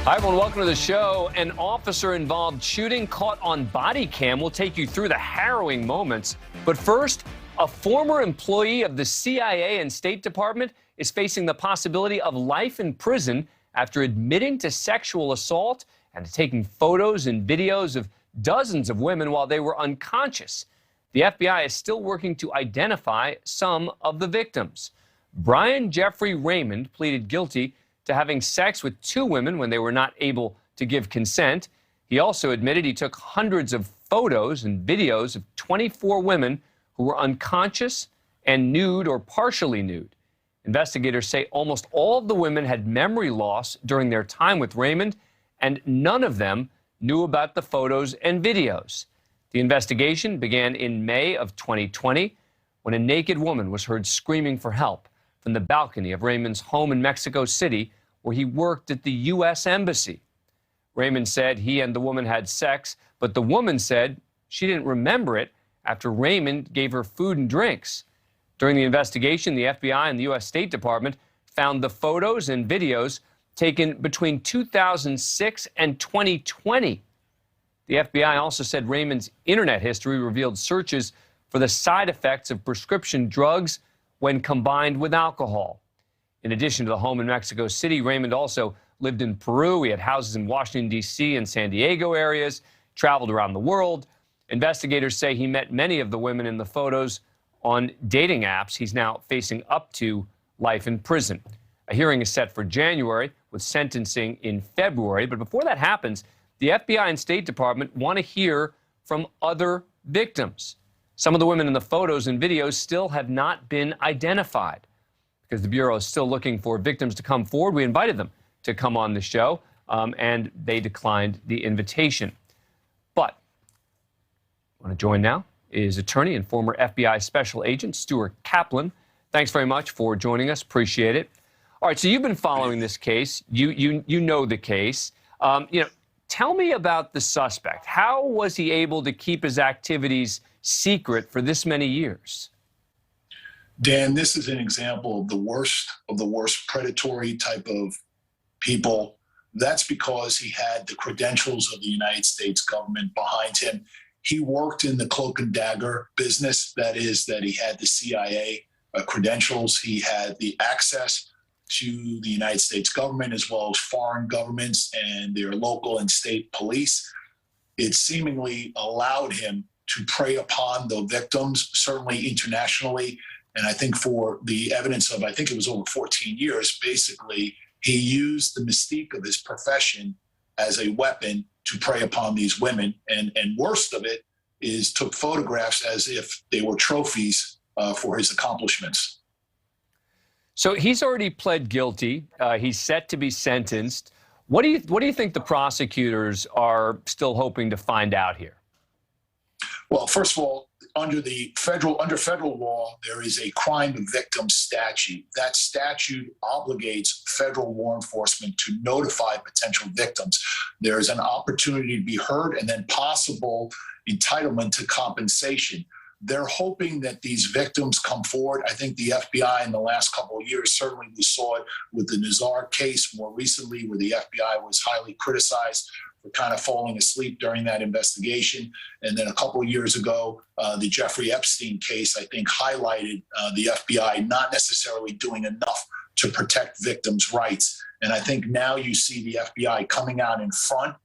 Hi, everyone. Welcome to the show. An officer-involved shooting caught on body cam. We'll take you through the harrowing moments. But first, a former employee of the CIA and State Department is facing the possibility of life in prison after admitting to sexual assault and taking photos and videos of dozens of women while they were unconscious. The FBI is still working to identify some of the victims. Brian Jeffrey Raymond pleaded guilty to having sex with 2 women when they were not able to give consent. He also admitted he took hundreds of photos and videos of 24 women who were unconscious and nude or partially nude. Investigators say almost all of the women had memory loss during their time with Raymond, and none of them knew about the photos and videos. The investigation began in May of 2020 when a naked woman was heard screaming for help from the balcony of Raymond's home in Mexico City, where he worked at the U.S. Embassy. Raymond said he and the woman had sex, but the woman said she didn't remember it after Raymond gave her food and drinks. During the investigation, the FBI and the U.S. State Department found the photos and videos taken between 2006 and 2020. The FBI also said Raymond's internet history revealed searches for the side effects of prescription drugs when combined with alcohol. In addition to the home in Mexico City, Raymond also lived in Peru. He had houses in Washington, D.C. and San Diego areas, traveled around the world. Investigators say he met many of the women in the photos on dating apps. He's now facing up to life in prison. A hearing is set for January with sentencing in February. But before that happens, the FBI and State Department want to hear from other victims. Some of the women in the photos and videos still have not been identified because the Bureau is still looking for victims to come forward. We invited them to come on the show, and they declined the invitation. But I want to join now is attorney and former FBI Special Agent Stuart Kaplan. Thanks very much for joining us. Appreciate it. All right, so you've been following this case. You know the case. Tell me about the suspect. How was he able to keep his activities secret for this many years? Dan, this is an example of the worst predatory type of people. That's because he had the credentials of the United States government behind him. He worked in the cloak and dagger business. That is, that he had the CIA credentials. He had the access to the United States government as well as foreign governments and their local and state police. It seemingly allowed him to prey upon the victims, certainly internationally. And I think for the evidence of, I think it was over 14 years, basically, he used the mystique of his profession as a weapon to prey upon these women. And worst of it is took photographs as if they were trophies for his accomplishments. So he's already pled guilty. He's set to be sentenced. What do you think the prosecutors are still hoping to find out here? Well, first of all, under federal law, there is a crime of victim statute. That statute obligates federal law enforcement to notify potential victims. There is an opportunity to be heard and then possible entitlement to compensation. They're hoping that these victims come forward. I think the FBI in the last couple of years, certainly we saw it with the Nazar case more recently, where the FBI was highly criticized for kind of falling asleep during that investigation. And then a couple of years ago, the Jeffrey Epstein case, I think, highlighted the FBI not necessarily doing enough to protect victims' rights. And I think now you see the FBI coming out in front.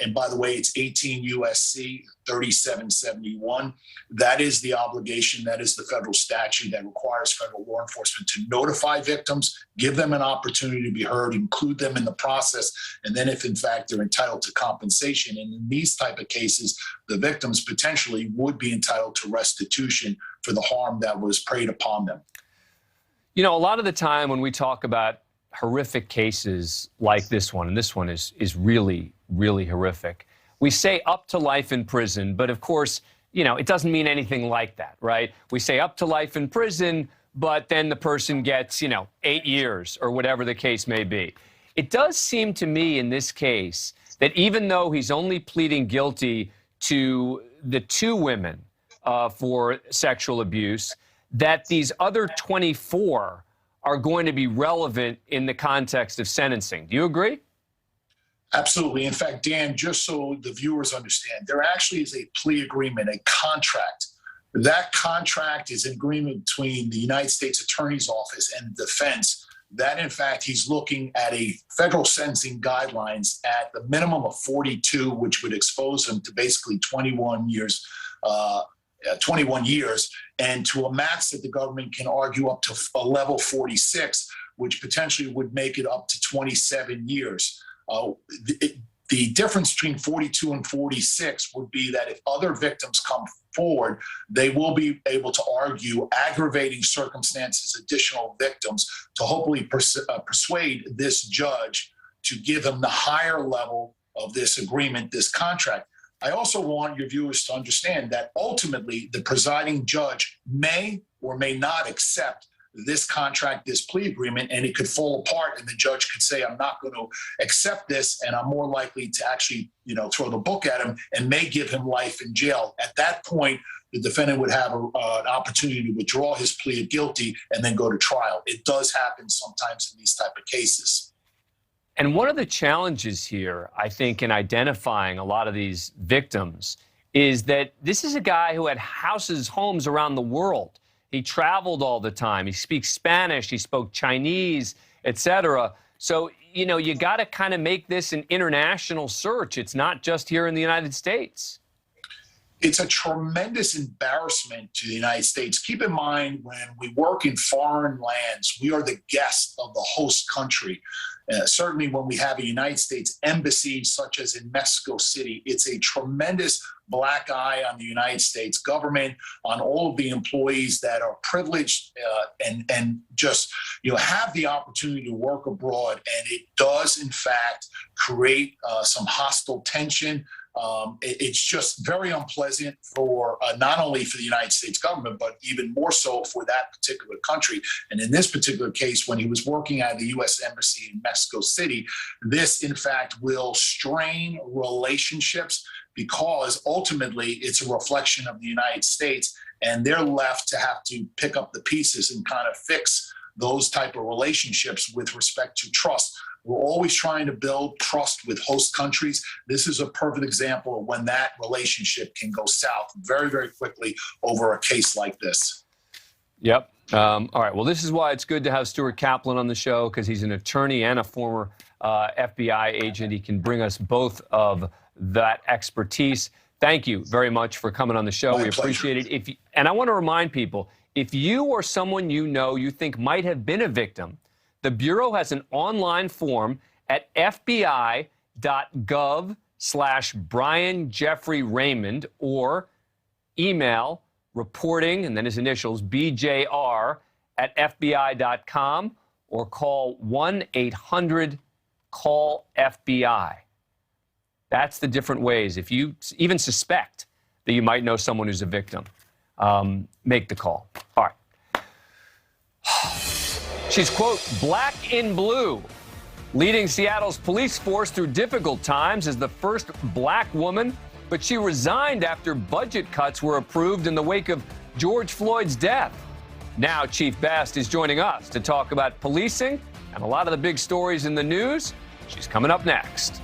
And by the way, it's 18 U.S.C. 3771. That is the obligation. That is the federal statute that requires federal law enforcement to notify victims, give them an opportunity to be heard, include them in the process, and then if in fact they're entitled to compensation. And in these type of cases, the victims potentially would be entitled to restitution for the harm that was preyed upon them. You know, a lot of the time when we talk about horrific cases like this one, and this one is really horrific, we say up to life in prison, but of course, you know, it doesn't mean anything like that, right? We say up to life in prison, but then the person gets, 8 years or whatever the case may be. It does seem to me in this case that even though he's only pleading guilty to the 2 women for sexual abuse, that these other 24 are going to be relevant in the context of sentencing. Do you agree? Absolutely. In fact, Dan, just so the viewers understand, there actually is a plea agreement, a contract. That contract is an agreement between the United States Attorney's Office and the defense that, in fact, he's looking at a federal sentencing guidelines at the minimum of 42, which would expose him to basically 21 years, and to a max that the government can argue up to a level 46, which potentially would make it up to 27 years. The difference between 42 and 46 would be that if other victims come forward, they will be able to argue aggravating circumstances, additional victims, to hopefully persuade this judge to give him the higher level of this agreement, this contract. I also want your viewers to understand that ultimately the presiding judge may or may not accept this contract, this plea agreement, and it could fall apart and the judge could say, I'm not going to accept this, and I'm more likely to actually, throw the book at him and may give him life in jail. At that point, the defendant would have an opportunity to withdraw his plea of guilty and then go to trial. It does happen sometimes in these type of cases. And one of the challenges here, I think, in identifying a lot of these victims is that this is a guy who had houses, homes around the world. He traveled all the time. He speaks Spanish. He spoke Chinese, etc. So, you got to kind of make this an international search. It's not just here in the United States. It's a tremendous embarrassment to the United States. Keep in mind, when we work in foreign lands, we are the guest of the host country. Certainly when we have a United States embassy, such as in Mexico City, it's a tremendous black eye on the United States government, on all of the employees that are privileged and just have the opportunity to work abroad. And it does, in fact, create some hostile tension. It's just very unpleasant for not only for the United States government, but even more so for that particular country. And in this particular case, when he was working at the U.S. Embassy in Mexico City, this, in fact, will strain relationships because ultimately it's a reflection of the United States, and they're left to have to pick up the pieces and kind of fix those type of relationships with respect to trust. We're always trying to build trust with host countries. This is a perfect example of when that relationship can go south very, very quickly over a case like this. Yep. All right. Well, this is why it's good to have Stuart Kaplan on the show, because he's an attorney and a former FBI agent. He can bring us both of that expertise. Thank you very much for coming on the show. We appreciate it. And I want to remind people, if you or someone you think might have been a victim, the Bureau has an online form at fbi.gov/Brian Jeffrey Raymond, or email reporting, and then his initials, BJR@FBI.com, or call 1-800-CALL-FBI. That's the different ways. If you even suspect that you might know someone who's a victim, make the call. All right. She's, quote, black in blue, leading Seattle's police force through difficult times as the first black woman, but she resigned after budget cuts were approved in the wake of George Floyd's death. Now Chief Best is joining us to talk about policing and a lot of the big stories in the news. She's coming up next.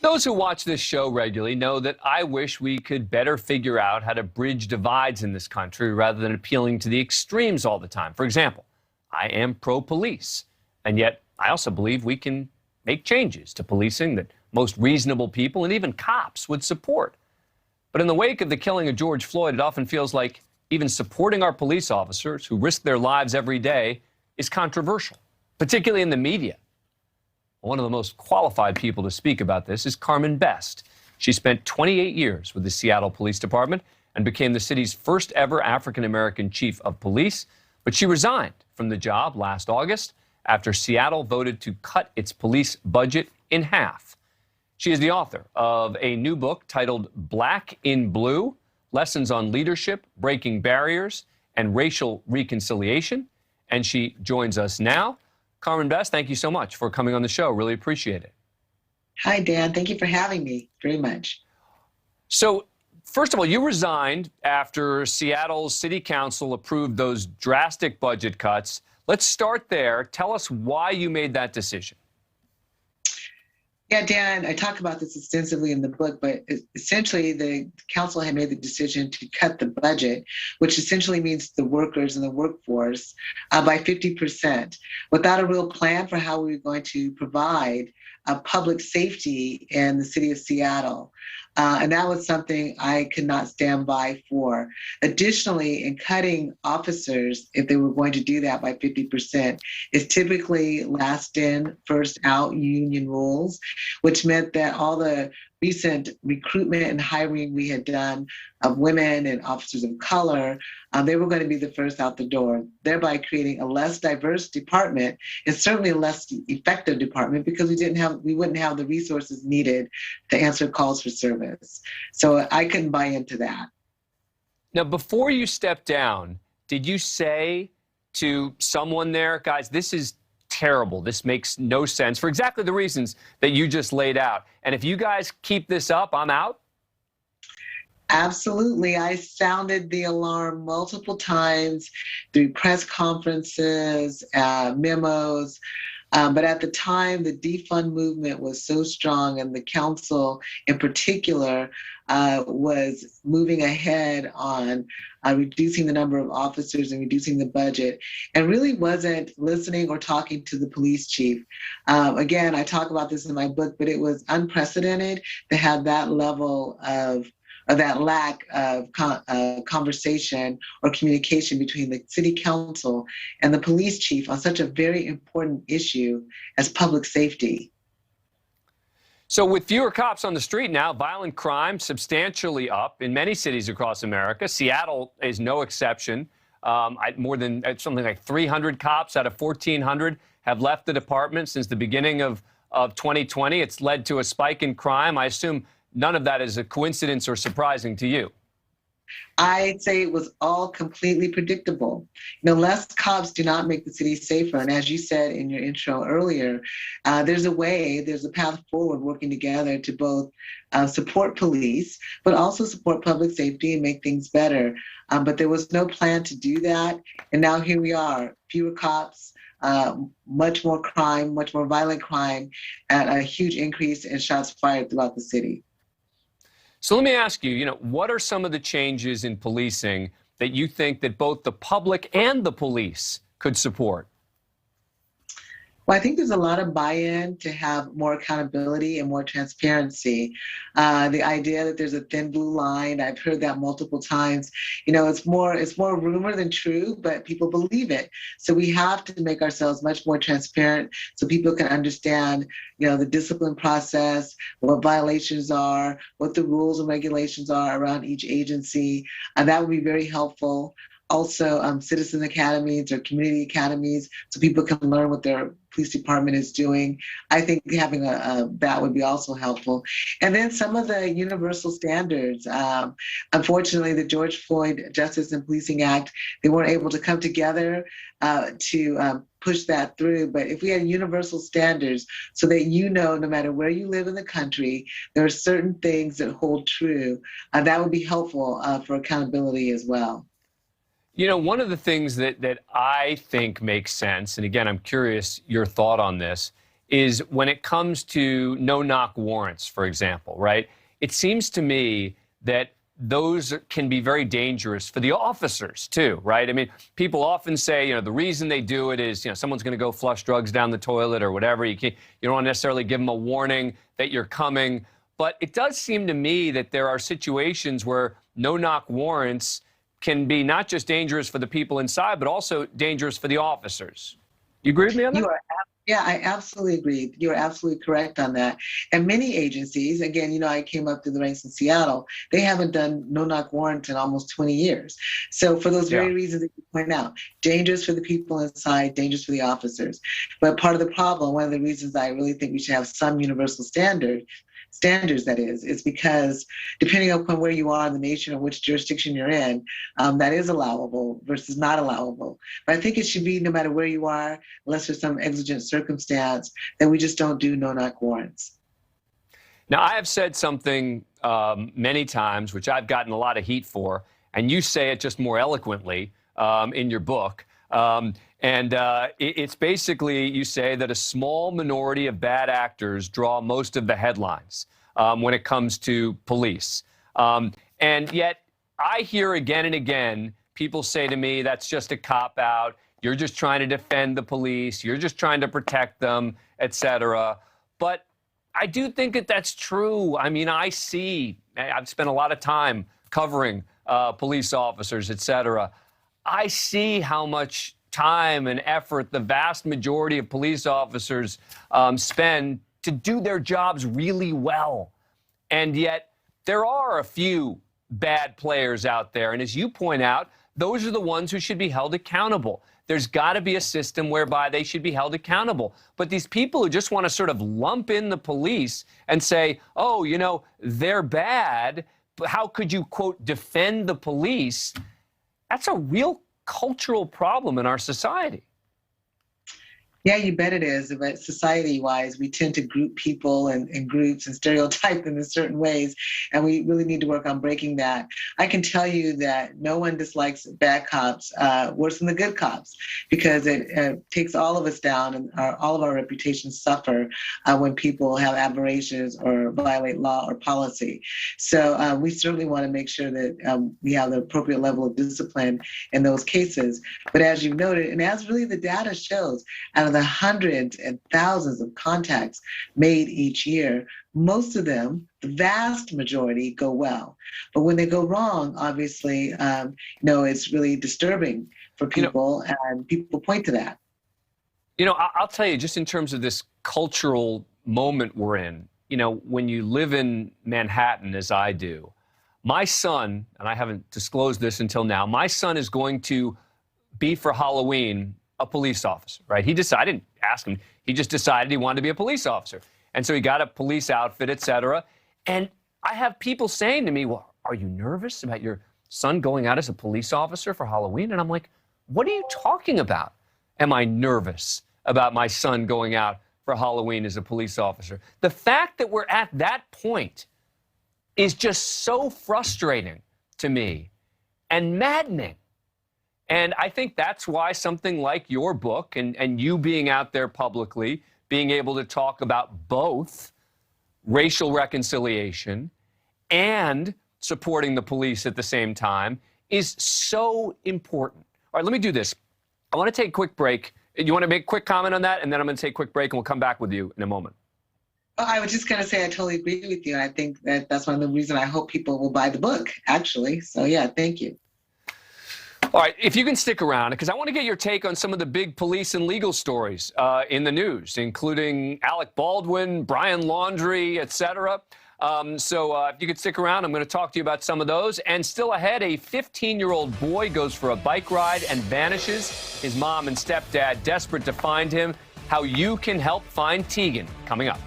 Those who watch this show regularly know that I wish we could better figure out how to bridge divides in this country rather than appealing to the extremes all the time. For example, I am pro-police, and yet I also believe we can make changes to policing that most reasonable people and even cops would support. But in the wake of the killing of George Floyd, it often feels like even supporting our police officers who risk their lives every day is controversial, particularly in the media. One of the most qualified people to speak about this is Carmen Best. She spent 28 years with the Seattle Police Department and became the city's first ever African-American chief of police, but she resigned from the job last August after Seattle voted to cut its police budget in half. She is the author of a new book titled Black in Blue: Lessons on Leadership, Breaking Barriers, and Racial Reconciliation, and she joins us now. Carmen Best, thank you so much for coming on the show. Really appreciate it. Hi, Dan. Thank you for having me very much. So First of all, you resigned after Seattle's city council approved those drastic budget cuts. Let's start there. Tell us why you made that decision. Yeah, Dan, I talk about this extensively in the book, but essentially the council had made the decision to cut the budget, which essentially means the workers and the workforce by 50%, without a real plan for how we were going to provide public safety in the city of Seattle. And that was something I could not stand by for. Additionally, in cutting officers, if they were going to do that by 50%, is typically last in, first out union rules, which meant that all the recent recruitment and hiring we had done of women and officers of color, they were going to be the first out the door, thereby creating a less diverse department and certainly a less effective department because we wouldn't have the resources needed to answer calls for service. So I couldn't buy into that. Now, before you stepped down, did you say to someone there, guys, this is terrible. This makes no sense for exactly the reasons that you just laid out. And if you guys keep this up, I'm out? Absolutely. I sounded the alarm multiple times through press conferences, memos. But at the time, the defund movement was so strong, and the council in particular was moving ahead on reducing the number of officers and reducing the budget, and really wasn't listening or talking to the police chief. Again, I talk about this in my book, but it was unprecedented to have that level of that lack of conversation or communication between the city council and the police chief on such a very important issue as public safety. So with fewer cops on the street now, violent crime substantially up in many cities across America. Seattle is no exception. More than something like 300 cops out of 1,400 have left the department since the beginning of 2020. It's led to a spike in crime. I assume none of that is a coincidence or surprising to you. I'd say it was all completely predictable. Less cops do not make the city safer. And as you said in your intro earlier, there's a path forward working together to both support police, but also support public safety and make things better. But there was no plan to do that. And now here we are, fewer cops, much more crime, much more violent crime, and a huge increase in shots fired throughout the city. So let me ask you, what are some of the changes in policing that you think that both the public and the police could support? Well, I think there's a lot of buy-in to have more accountability and more transparency. The idea that there's a thin blue line, I've heard that multiple times. It's more rumor than true, but people believe it. So we have to make ourselves much more transparent so people can understand, the discipline process, what violations are, what the rules and regulations are around each agency. That would be very helpful. Also, citizen academies or community academies so people can learn what their police department is doing. I think having that would be also helpful. And then some of the universal standards. Unfortunately, the George Floyd Justice and Policing Act, they weren't able to come together to push that through. But if we had universal standards so that no matter where you live in the country, there are certain things that hold true, that would be helpful for accountability as well. One of the things that I think makes sense, and again, I'm curious your thought on this, is when it comes to no-knock warrants, for example, right? It seems to me that those can be very dangerous for the officers, too, right? I mean, people often say, the reason they do it is, someone's going to go flush drugs down the toilet or whatever. You don't want to necessarily give them a warning that you're coming. But it does seem to me that there are situations where no-knock warrants can be not just dangerous for the people inside, but also dangerous for the officers. You agree with me on that? Yeah, I absolutely agree. You're absolutely correct on that. And many agencies, again, I came up through the ranks in Seattle, they haven't done no-knock warrants in almost 20 years. So for those very reasons that you point out, dangerous for the people inside, dangerous for the officers. But part of the problem, one of the reasons I really think we should have some universal standards, that is because depending upon where you are in the nation or which jurisdiction you're in, that is allowable versus not allowable. But I think it should be no matter where you are, unless there's some exigent circumstance, that we just don't do no-knock warrants. Now, I have said something many times, which I've gotten a lot of heat for, and you say it just more eloquently in your book. It's basically, you say that a small minority of bad actors draw most of the headlines when it comes to police. And yet, I hear again and again people say to me, that's just a cop-out. You're just trying to defend the police. You're just trying to protect them, et cetera. But I do think that that's true. I mean, I've spent a lot of time covering police officers, et cetera. I see how much time and effort the vast majority of police officers spend to do their jobs really well. And yet there are a few bad players out there. And as you point out, those are the ones who should be held accountable. There's got to be a system whereby they should be held accountable. But these people who just want to sort of lump in the police and say, oh, you know, they're bad, but how could you, quote, defend the police? That's a real cultural problem in our society. Yeah, you bet it is. But society-wise, we tend to group people in groups and stereotype them in certain ways, and we really need to work on breaking that. I can tell you that no one dislikes bad cops worse than the good cops, because it takes all of us down, and all of our reputations suffer when people have aberrations or violate law or policy. So we certainly want to make sure that we have the appropriate level of discipline in those cases. But as you noted, and as really the data shows, out of the hundreds and thousands of contacts made each year, most of them, the vast majority, go well. But when they go wrong, obviously, it's really disturbing for people, and people point to that. You know, I'll tell you, just in terms of this cultural moment we're in, you know, when you live in Manhattan, as I do, my son, and I haven't disclosed this until now, my son is going to be for Halloween a police officer, right? He decided, I didn't ask him, he just decided he wanted to be a police officer. And so he got a police outfit, et cetera. And I have people saying to me, well, are you nervous about your son going out as a police officer for Halloween? And I'm like, what are you talking about? Am I nervous about my son going out for Halloween as a police officer? The fact that we're at that point is just so frustrating to me and maddening. And I think that's why something like your book and you being out there publicly, being able to talk about both racial reconciliation and supporting the police at the same time is so important. All right, let me do this. I want to take a quick break. You want to make a quick comment on that? And then I'm going to take a quick break, and we'll come back with you in a moment. I was just going to say I totally agree with you. And I think that's one of the reasons I hope people will buy the book, actually. So, yeah, thank you. All right, if you can stick around, because I want to get your take on some of the big police and legal stories in the news, including Alec Baldwin, Brian Laundrie, et cetera. So if you could stick around, I'm going to talk to you about some of those. And still ahead, a 15-year-old boy goes for a bike ride and vanishes. His mom and stepdad desperate to find him. How you can help find Tegan, coming up.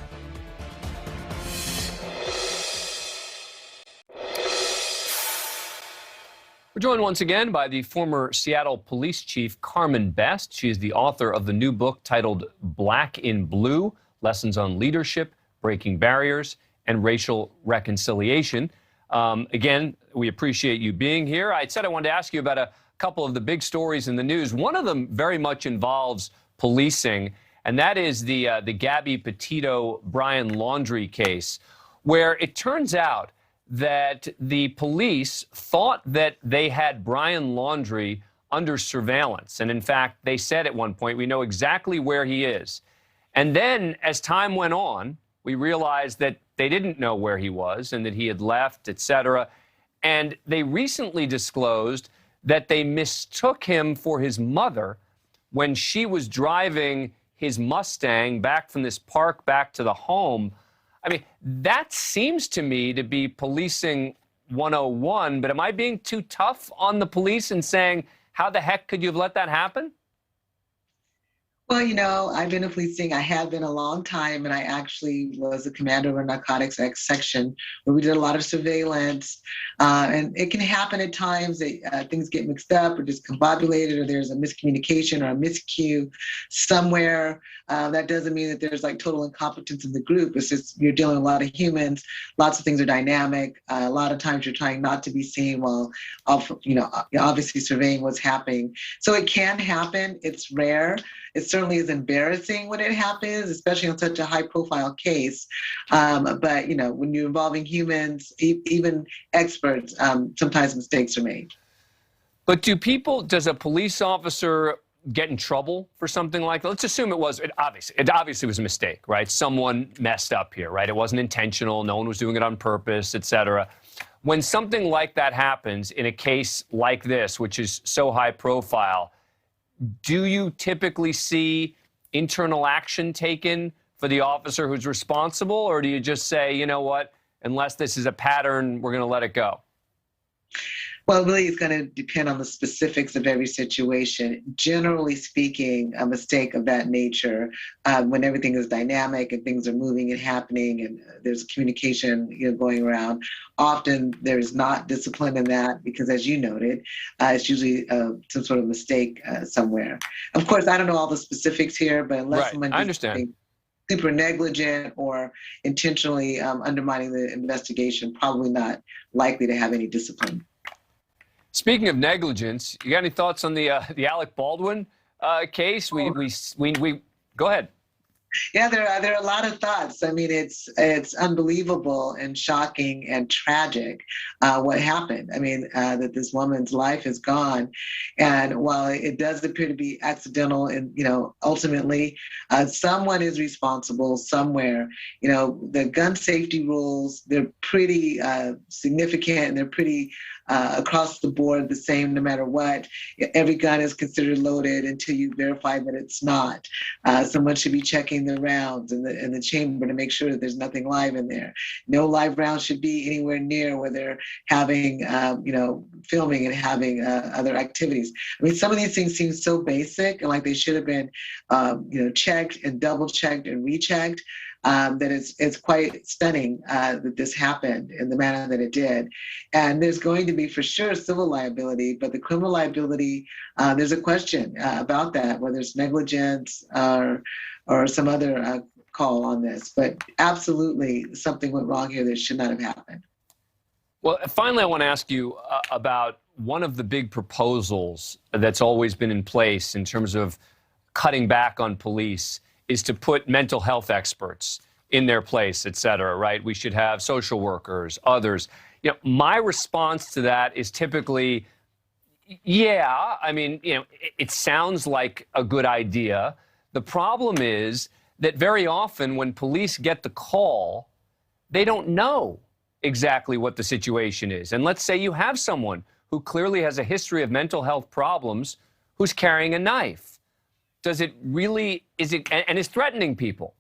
We're joined once again by the former Seattle police chief, Carmen Best. She is the author of the new book titled Black in Blue, Lessons on Leadership, Breaking Barriers, and Racial Reconciliation. Again, we appreciate you being here. I said I wanted to ask you about a couple of the big stories in the news. One of them very much involves policing, and that is the Gabby Petito-Brian Laundrie case, where it turns out that the police thought that they had Brian Laundrie under surveillance. And in fact, they said at one point, we know exactly where he is. And then as time went on, we realized that they didn't know where he was and that he had left, et cetera. And they recently disclosed that they mistook him for his mother when she was driving his Mustang back from this park back to the home. I mean, that seems to me to be policing 101, but am I being too tough on the police and saying, how the heck could you have let that happen? Well, I've been in policing. I have been a long time, and I actually was the commander of a narcotics X section where we did a lot of surveillance. And it can happen at times that things get mixed up or discombobulated, or there's a miscommunication or a miscue somewhere. That doesn't mean that there's like total incompetence in the group. It's just you're dealing with a lot of humans. Lots of things are dynamic. A lot of times you're trying not to be seen while, obviously surveying what's happening. So it can happen. It's rare. It certainly is embarrassing when it happens, especially on such a high-profile case. But when you're involving humans, even experts, sometimes mistakes are made. But does a police officer get in trouble for something like that? Let's assume it obviously was a mistake, right? Someone messed up here, right? It wasn't intentional. No one was doing it on purpose, et cetera. When something like that happens in a case like this, which is so high profile, do you typically see internal action taken for the officer who's responsible, or do you just say, you know what, unless this is a pattern, we're going to let it go? Well, really, it's going to depend on the specifics of every situation. Generally speaking, a mistake of that nature, when everything is dynamic and things are moving and happening and there's communication going around, often there's not discipline in that because, as you noted, it's usually some sort of mistake somewhere. Of course, I don't know all the specifics here, but unless someone I understand. Super negligent or intentionally undermining the investigation, probably not likely to have any discipline. Speaking of negligence, you got any thoughts on the Alec Baldwin case? We go ahead. Yeah, there are a lot of thoughts. I mean, it's unbelievable and shocking and tragic what happened. I mean, that this woman's life is gone, and while it does appear to be accidental, and ultimately, someone is responsible somewhere. The gun safety rules, they're pretty significant, and they're pretty across the board the same no matter what. Every gun is considered loaded until you verify that it's not. Someone should be checking the rounds in the chamber to make sure that there's nothing live in there. No live rounds should be anywhere near where they're having, filming and having other activities. I mean, some of these things seem so basic and like they should have been, checked and double checked and rechecked. That it's quite stunning that this happened in the manner that it did. And there's going to be, for sure, civil liability, but the criminal liability, there's a question about that, whether it's negligence or some other call on this. But absolutely, something went wrong here that should not have happened. Well, finally, I want to ask you about one of the big proposals that's always been in place in terms of cutting back on police is to put mental health experts in their place, et cetera, right? We should have social workers, others. My response to that is typically, yeah, I mean, it sounds like a good idea. The problem is that very often when police get the call, they don't know exactly what the situation is. And let's say you have someone who clearly has a history of mental health problems who's carrying a knife. Does it really, and is threatening people?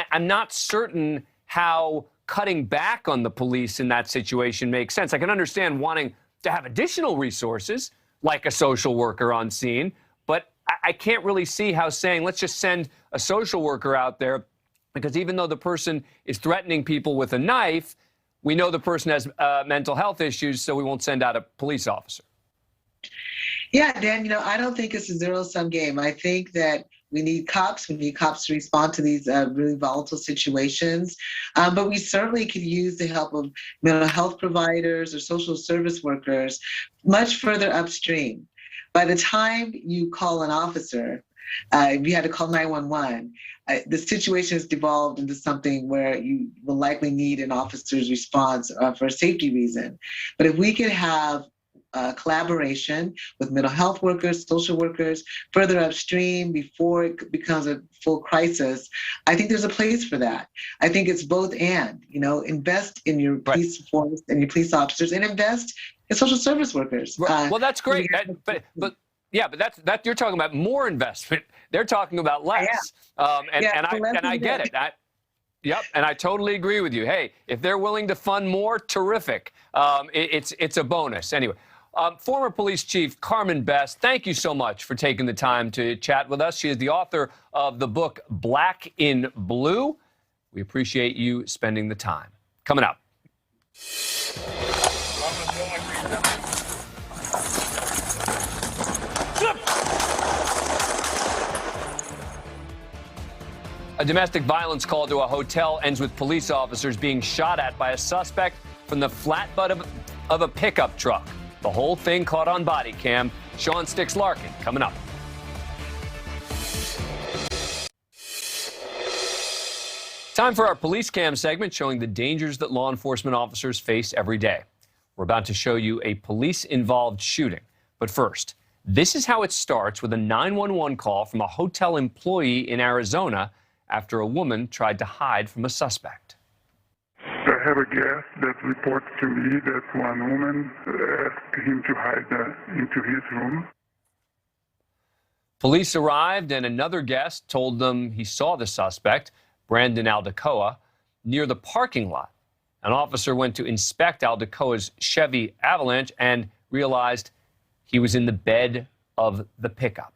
I'm not certain how cutting back on the police in that situation makes sense. I can understand wanting to have additional resources, like a social worker on scene, but I can't really see how saying, let's just send a social worker out there, because even though the person is threatening people with a knife, we know the person has mental health issues, so we won't send out a police officer. Yeah, Dan, I don't think it's a zero-sum game. I think that we need cops. We need cops to respond to these really volatile situations. But we certainly could use the help of mental health providers or social service workers much further upstream. By the time you call an officer, if you had to call 911, the situation has devolved into something where you will likely need an officer's response for a safety reason. But if we could have collaboration with mental health workers, social workers, further upstream before it becomes a full crisis, I think there's a place for that. I think it's both and, invest in your police force and your police officers, and invest in social service workers. Well, that's great. But that's you're talking about more investment. They're talking about less. And I get it. Yep, and I totally agree with you. Hey, if they're willing to fund more, terrific. It's a bonus. Anyway, Former police chief Carmen Best, thank you so much for taking the time to chat with us. She is the author of the book Black in Blue. We appreciate you spending the time. Coming up. A domestic violence call to a hotel ends with police officers being shot at by a suspect from the flatbed of a pickup truck. The whole thing caught on body cam. Sean Sticks Larkin coming up. Time for our police cam segment showing the dangers that law enforcement officers face every day. We're about to show you a police-involved shooting. But first, this is how it starts with a 911 call from a hotel employee in Arizona after a woman tried to hide from a suspect. I have a guest that reports to me that one woman asked him to hide into his room. Police arrived and another guest told them he saw the suspect, Brandon Aldecoa, near the parking lot. An officer went to inspect Aldecoa's Chevy Avalanche and realized he was in the bed of the pickup.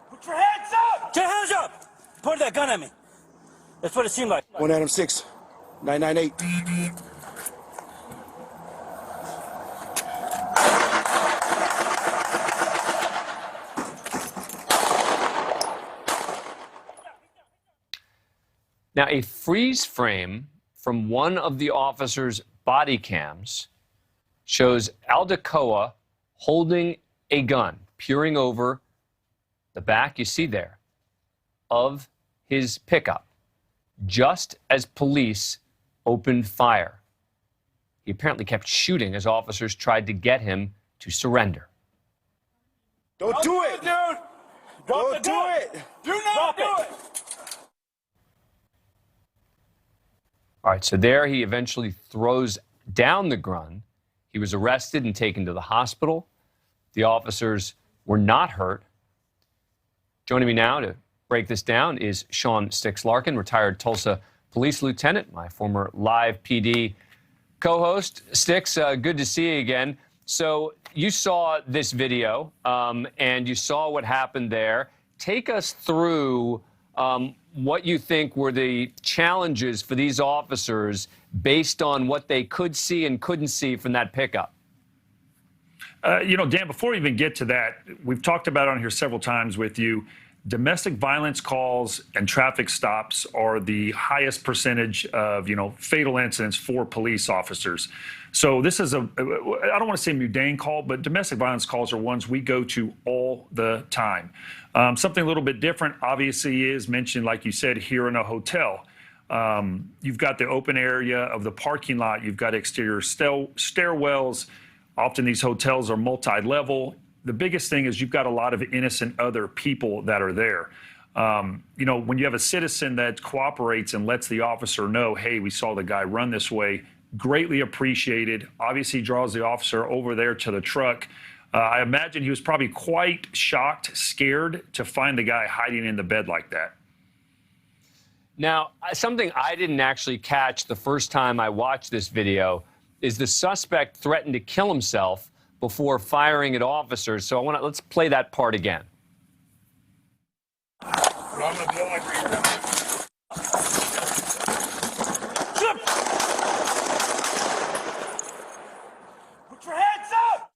Put your hands up! Put your hands up! Point that gun at me. That's what it seemed like. 1 Adam 6, 998. Now, a freeze frame from one of the officer's body cams shows Aldecoa holding a gun, peering over the back, you see there, of his pickup, just as police opened fire. He apparently kept shooting as officers tried to get him to surrender. Don't do it, dude! Don't do it! Do not do it! All right, so there he eventually throws down the gun. He was arrested and taken to the hospital. The officers were not hurt. Joining me now to break this down is Sean Sticks Larkin, retired Tulsa police lieutenant, my former live PD co-host. Sticks, good to see you again. So you saw this video and you saw what happened there. Take us through what you think were the challenges for these officers based on what they could see and couldn't see from that pickup. Dan, before we even get to that, we've talked about it on here several times with you. Domestic violence calls and traffic stops are the highest percentage of, fatal incidents for police officers. So this is I don't want to say mundane call, but domestic violence calls are ones we go to all the time. Something a little bit different, obviously, is mentioned, like you said, here in a hotel. You've got the open area of the parking lot. You've got exterior stairwells. Often these hotels are multi-level. The biggest thing is you've got a lot of innocent other people that are there. When you have a citizen that cooperates and lets the officer know, hey, we saw the guy run this way, greatly appreciated, obviously draws the officer over there to the truck. I imagine he was probably quite shocked, scared to find the guy hiding in the bed like that. Now, something I didn't actually catch the first time I watched this video is the suspect threatened to kill himself before firing at officers. So let's play that part again. Put your hands up!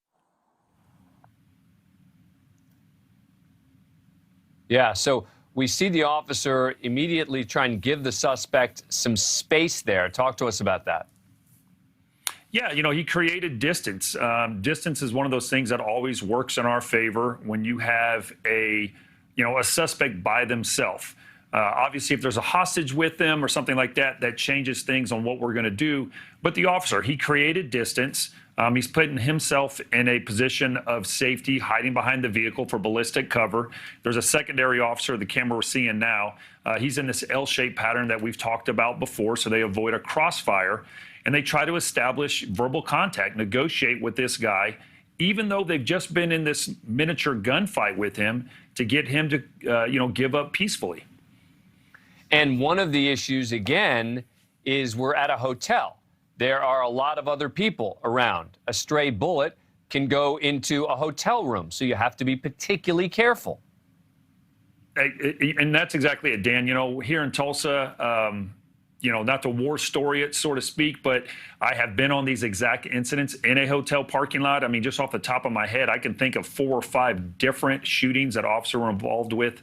Yeah, so we see the officer immediately try and give the suspect some space there. Talk to us about that. Yeah, he created distance. Distance is one of those things that always works in our favor when you have a suspect by themselves. Obviously, if there's a hostage with them or something like that, that changes things on what we're going to do. But the officer, he created distance. He's putting himself in a position of safety, hiding behind the vehicle for ballistic cover. There's a secondary officer, the camera we're seeing now. He's in this L-shaped pattern that we've talked about before, so they avoid a crossfire. and they try to establish verbal contact, negotiate with this guy, even though they've just been in this miniature gunfight with him to get him to, give up peacefully. And one of the issues, again, is we're at a hotel. There are a lot of other people around. A stray bullet can go into a hotel room, so you have to be particularly careful. And that's exactly it, Dan. Here in Tulsa, not to war story it, so to speak, but I have been on these exact incidents in a hotel parking lot. I mean, just off the top of my head, I can think of 4 or 5 different shootings that officers were involved with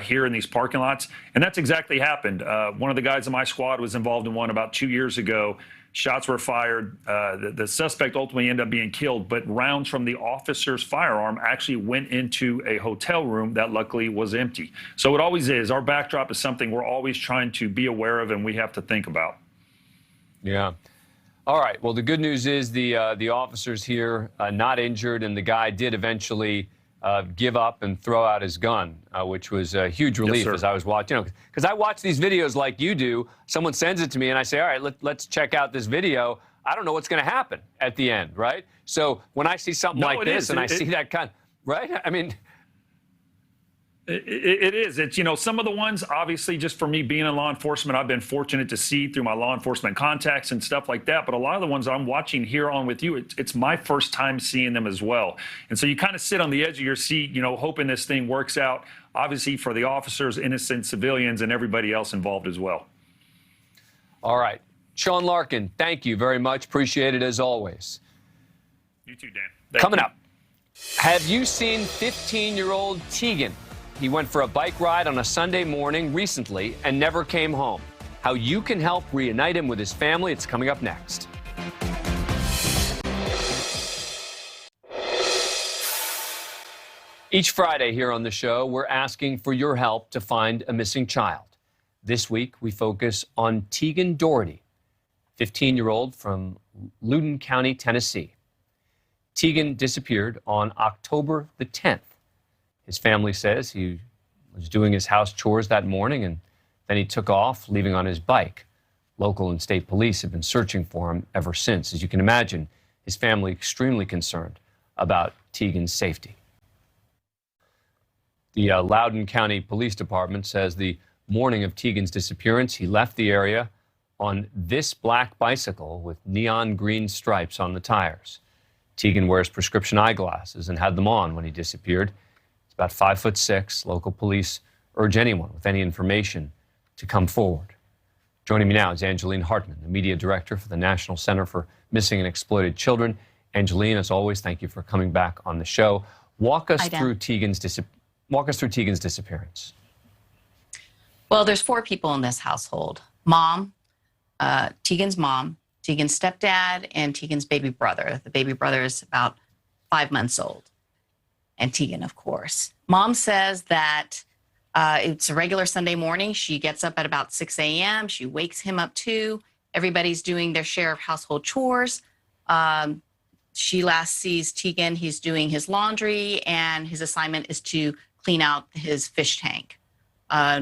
here in these parking lots. And that's exactly happened. One of the guys in my squad was involved in one about 2 years ago. Shots were fired. The suspect ultimately ended up being killed, but rounds from the officer's firearm actually went into a hotel room that luckily was empty. So it always is. Our backdrop is something we're always trying to be aware of and we have to think about. Yeah. All right. Well, the good news is the officers here not injured, and the guy did eventually give up and throw out his gun, which was a huge relief. Yes, as I was watching, because I watch these videos like you do. Someone sends it to me and I say, all right, let's check out this video. I don't know what's going to happen at the end, right? So when I see something like this and I see that kind, right? I mean, it is. It's, some of the ones, obviously, just for me being in law enforcement, I've been fortunate to see through my law enforcement contacts and stuff like that. But a lot of the ones I'm watching here on with you, it's my first time seeing them as well. And so you kind of sit on the edge of your seat, hoping this thing works out, obviously, for the officers, innocent civilians, and everybody else involved as well. All right. Sean Larkin, thank you very much. Appreciate it as always. You too, Dan. Thank Coming you. up, have you seen 15-year-old Tegan? He went for a bike ride on a Sunday morning recently and never came home. How you can help reunite him with his family, it's coming up next. Each Friday here on the show, we're asking for your help to find a missing child. This week, we focus on Tegan Daugherty, 15-year-old from Loudoun County, Tennessee. Tegan disappeared on October the 10th. His family says he was doing his house chores that morning and then he took off, leaving on his bike. Local and state police have been searching for him ever since. As you can imagine, his family extremely concerned about Tegan's safety. The Loudoun County Police Department says the morning of Tegan's disappearance, he left the area on this black bicycle with neon green stripes on the tires. Tegan wears prescription eyeglasses and had them on when he disappeared. About 5'6". Local police urge anyone with any information to come forward. Joining me now is Angeline Hartmann, the media director for the National Center for Missing and Exploited Children. Angeline, as always, thank you for coming back on the show. Walk us through Tegan's disappearance. Well, there's 4 people in this household: mom, Tegan's mom, Tegan's stepdad, and Tegan's baby brother. The baby brother is about 5 months old. And Tegan, of course. Mom says that it's a regular Sunday morning. She gets up at about 6 a.m. She wakes him up too. Everybody's doing their share of household chores. She last sees Tegan. He's doing his laundry, and his assignment is to clean out his fish tank.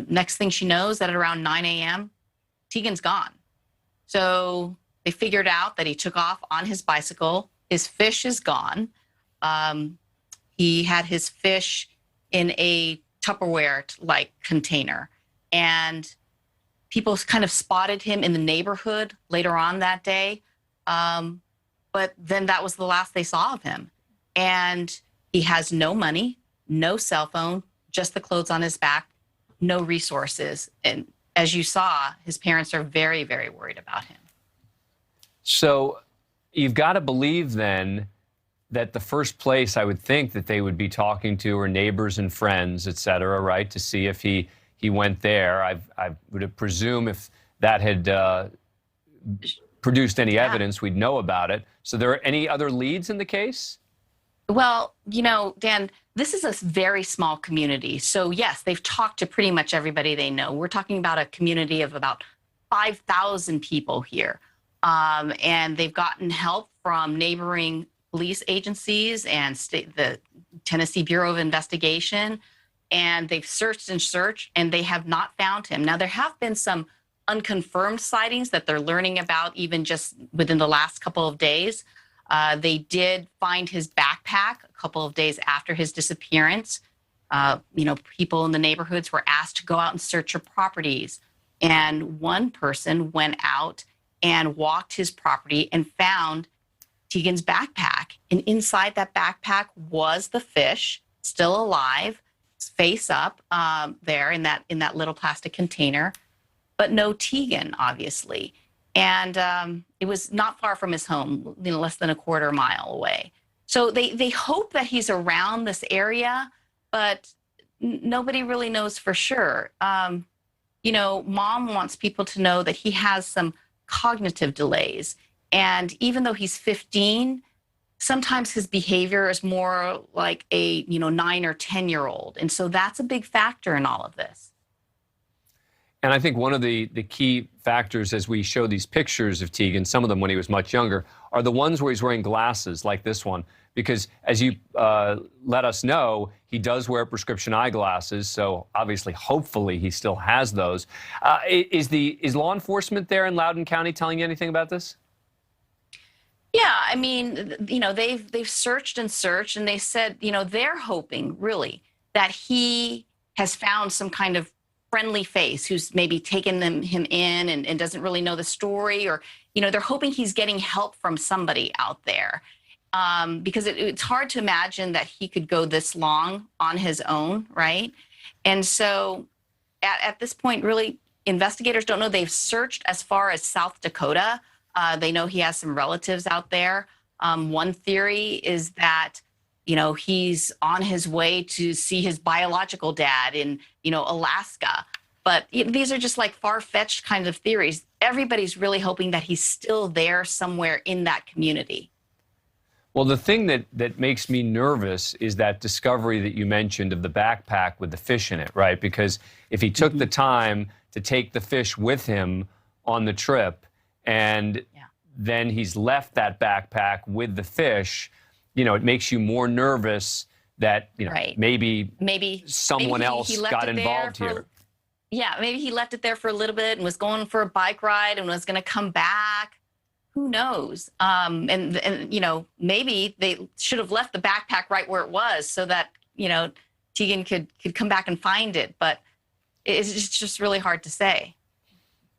Next thing she knows, that at around 9 a.m., Tegan's gone. So they figured out that he took off on his bicycle. His fish is gone. He had his fish in a Tupperware-like container. And people kind of spotted him in the neighborhood later on that day. But then that was the last they saw of him. And he has no money, no cell phone, just the clothes on his back, no resources. And as you saw, his parents are very, very worried about him. So you've got to believe then that the first place I would think that they would be talking to are neighbors and friends, et cetera, right, to see if he went there. I would presume if that had produced any evidence, we'd know about it. So there are any other leads in the case? Well, Dan, this is a very small community. So yes, they've talked to pretty much everybody they know. We're talking about a community of about 5,000 people here. And they've gotten help from neighboring police agencies and the Tennessee Bureau of Investigation, and they've searched and searched, and they have not found him. Now, there have been some unconfirmed sightings that they're learning about even just within the last couple of days. They did find his backpack a couple of days after his disappearance. People in the neighborhoods were asked to go out and search your properties. And one person went out and walked his property and found Tegan's backpack. And inside that backpack was the fish, still alive, face up there in that little plastic container, but no Tegan, obviously. And it was not far from his home, less than a quarter mile away. So they hope that he's around this area, but nobody really knows for sure. Mom wants people to know that he has some cognitive delays. And even though he's 15, sometimes his behavior is more like a 9 or 10-year-old. And so that's a big factor in all of this. And I think one of the key factors as we show these pictures of Tegan, some of them when he was much younger, are the ones where he's wearing glasses like this one. Because as you let us know, he does wear prescription eyeglasses. So obviously, hopefully, he still has those. Is law enforcement there in Loudoun County telling you anything about this? Yeah, I mean, they've searched and searched, and they said, they're hoping really that he has found some kind of friendly face who's maybe taken him in and doesn't really know the story, or they're hoping he's getting help from somebody out there, because it's hard to imagine that he could go this long on his own, right? And so at this point, really, investigators don't know. They've searched as far as South Dakota. They know he has some relatives out there. One theory is that he's on his way to see his biological dad in, Alaska. But these are just like far-fetched kind of theories. Everybody's really hoping that he's still there somewhere in that community. Well, the thing that makes me nervous is that discovery that you mentioned of the backpack with the fish in it, right? Because if he took the time to take the fish with him on the trip and then he's left that backpack with the fish, it makes you more nervous that, maybe someone else got involved here. Yeah, maybe he left it there for a little bit and was going for a bike ride and was going to come back. Who knows? And maybe they should have left the backpack right where it was so that, Tegan could come back and find it. But it's just really hard to say.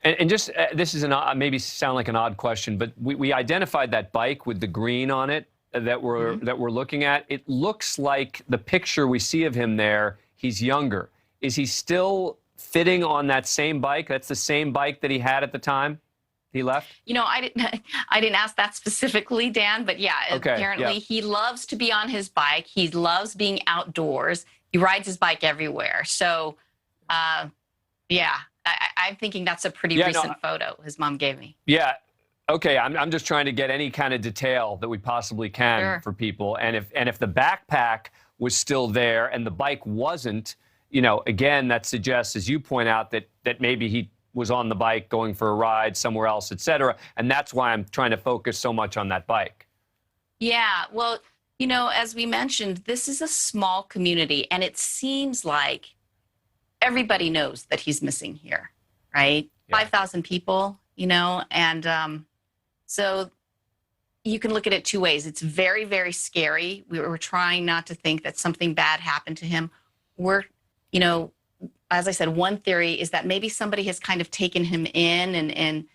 And just, this is maybe sound like an odd question, but we identified that bike with the green on it that we're looking at. It looks like the picture we see of him there, he's younger. Is he still fitting on that same bike? That's the same bike that he had at the time he left? I didn't ask that specifically, Dan, but apparently he loves to be on his bike. He loves being outdoors. He rides his bike everywhere. So, I'm thinking that's a pretty recent photo his mom gave me. Yeah. Okay. I'm just trying to get any kind of detail that we possibly can for people. And if the backpack was still there and the bike wasn't, again, that suggests, as you point out, that maybe he was on the bike going for a ride somewhere else, et cetera. And that's why I'm trying to focus so much on that bike. Yeah. Well, as we mentioned, this is a small community, and it seems like everybody knows that he's missing here, right? Yeah. 5,000 people, and so you can look at it two ways. It's very, very scary. We're trying not to think that something bad happened to him. As I said, one theory is that maybe somebody has kind of taken him in and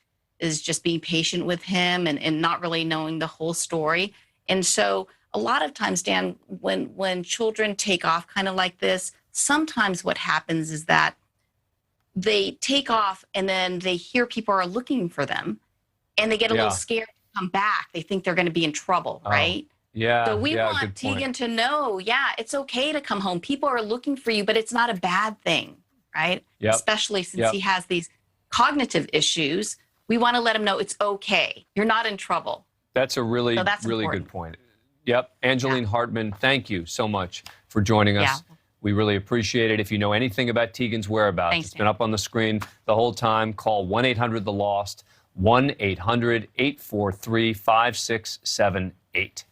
is just being patient with him and not really knowing the whole story. And so a lot of times, Dan, when children take off kind of like this, sometimes what happens is that they take off and then they hear people are looking for them and they get a little scared to come back. They think they're going to be in trouble, right? Yeah. So we want Tegan to know, it's okay to come home. People are looking for you, but it's not a bad thing, right? Yep. Especially since he has these cognitive issues. We want to let him know it's okay. You're not in trouble. That's a really good point. Yep. Angeline Hartmann, thank you so much for joining us. Yeah. We really appreciate it. If you know anything about Tegan's whereabouts, it's been up on the screen the whole time. Call 1-800-THE-LOST, 1-800-843-5678.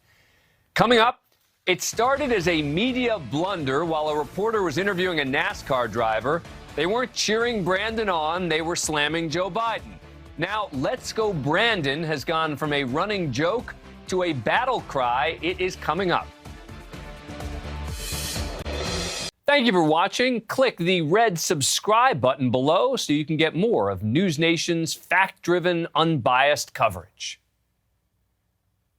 Coming up, it started as a media blunder while a reporter was interviewing a NASCAR driver. They weren't cheering Brandon on, they were slamming Joe Biden. Now, Let's Go Brandon has gone from a running joke to a battle cry. It is coming up. Thank you for watching. Click the red subscribe button below so you can get more of News Nation's fact-driven, unbiased coverage.